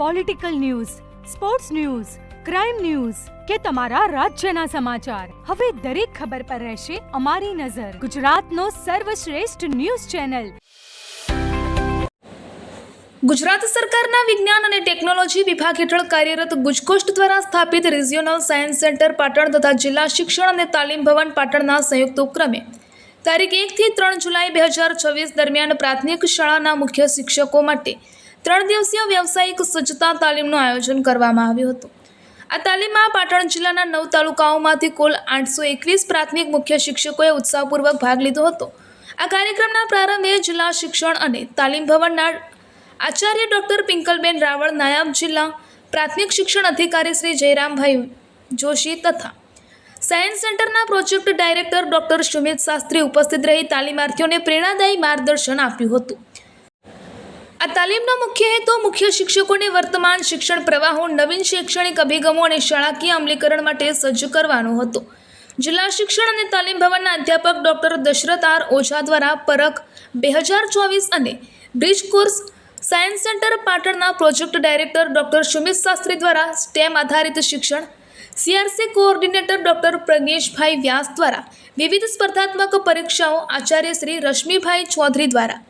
Political news, sports news, crime news કે તમારા રાજ્યના સમાચાર, હવે દરેક ખબર પર રહેશે અમારી નજર. ગુજરાતનો સર્વશ્રેષ્ઠ ન્યૂઝ ચેનલ. ગુજરાત સરકારના વિજ્ઞાન અને ટેકનોલોજી વિભાગ હેઠળ કાર્યરત ગુજકોસ્ટ દ્વારા સ્થાપિત રિજિયોનલ સાયન્સ સેન્ટર પાટણ તથા જિલ્લા શિક્ષણ અને તાલીમ ભવન પાટણના સંયુક્ત ઉપક્રમે તારીખ 1 થી 3 જુલાઈ 2024 દરમિયાન પ્રાથમિક શાળાના મુખ્ય શિક્ષકો માટે 3 દિવસીય વ્યવસાયિક સજ્જતા તાલીમનું આયોજન કરવામાં આવ્યું હતું. આ તાલીમમાં પાટણ જિલ્લાના 9 તાલુકાઓમાંથી કુલ 821 પ્રાથમિક મુખ્ય શિક્ષકોએ ઉત્સાહપૂર્વક ભાગ લીધો હતો. આ કાર્યક્રમના પ્રારંભે જિલ્લા શિક્ષણ અને તાલીમ ભવનના આચાર્ય ડૉક્ટર પિંકલબેન રાવળ, નાયબ જિલ્લા પ્રાથમિક શિક્ષણ અધિકારી શ્રી જયરામભાઈ જોશી તથા સાયન્સ સેન્ટરના project director doctor Sumit Shastri ઉપસ્થિત રહી તાલીમાર્થીઓને પ્રેરણાદાયી માર્ગદર્શન આપ્યું હતું. આ તાલીમનો મુખ્ય હેતુ મુખ્ય શિક્ષકોને વર્તમાન શિક્ષણ પ્રવાહો, નવીન શૈક્ષણિક અભિગમો અને શાળાકીય અમલીકરણ માટે સજ્જ કરવાનો હતો. જિલ્લા શિક્ષણ અને તાલીમ ભવનના અધ્યાપક ડૉક્ટર દશરથ આર ઓઝા દ્વારા પરખ 2024 અને બ્રિજ કોર્સ સાયન્સ સેન્ટર પાટણના project director doctor Sumit Shastri દ્વારા સ્ટેમ આધારિત શિક્ષણ, સીઆરસી કોઓર્ડિનેટર ડૉક્ટર પ્રજ્ઞેશભાઈ વ્યાસ દ્વારા વિવિધ સ્પર્ધાત્મક પરીક્ષાઓ, આચાર્ય શ્રી રશ્મિભાઈ ચૌધરી દ્વારા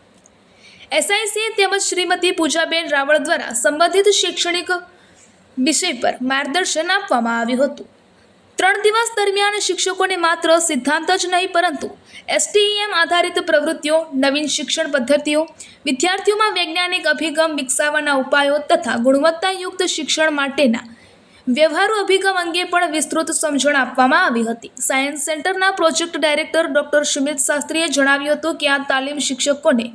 એસઆઈસી તેમજ શ્રીમતી પૂજાબેન રાવળ દ્વારા સંબંધિત શૈક્ષણિક વિષય પર માર્ગદર્શન આપવામાં આવ્યું હતું. 3 દિવસ દરમિયાન શિક્ષકોને માત્ર સિદ્ધાંત જ નહીં પરંતુ એસટીઈએમ આધારિત પ્રવૃત્તિઓ, નવીન શિક્ષણ પદ્ધતિઓ, વિદ્યાર્થીઓમાં વૈજ્ઞાનિક અભિગમ વિકસાવવાના ઉપાયો તથા ગુણવત્તાયુક્ત શિક્ષણ માટેના વ્યવહારુ અભિગમ અંગે પણ વિસ્તૃત સમજણ આપવામાં આવી હતી. સાયન્સ સેન્ટરના પ્રોજેક્ટ ડાયરેક્ટર ડૉક્ટર સુમિત શાસ્ત્રીએ જણાવ્યું હતું કે આ તાલીમ શિક્ષકોને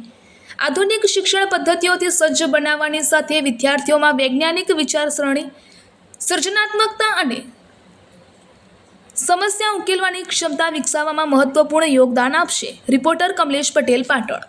આધુનિક શિક્ષણ પદ્ધતિઓથી સજ્જ બનાવવાની સાથે વિદ્યાર્થીઓમાં વૈજ્ઞાનિક વિચારસરણી, સર્જનાત્મકતા અને સમસ્યા ઉકેલવાની ક્ષમતા વિકસાવવામાં મહત્વપૂર્ણ યોગદાન આપશે. રિપોર્ટર કમલેશ પટેલ, પાટણ.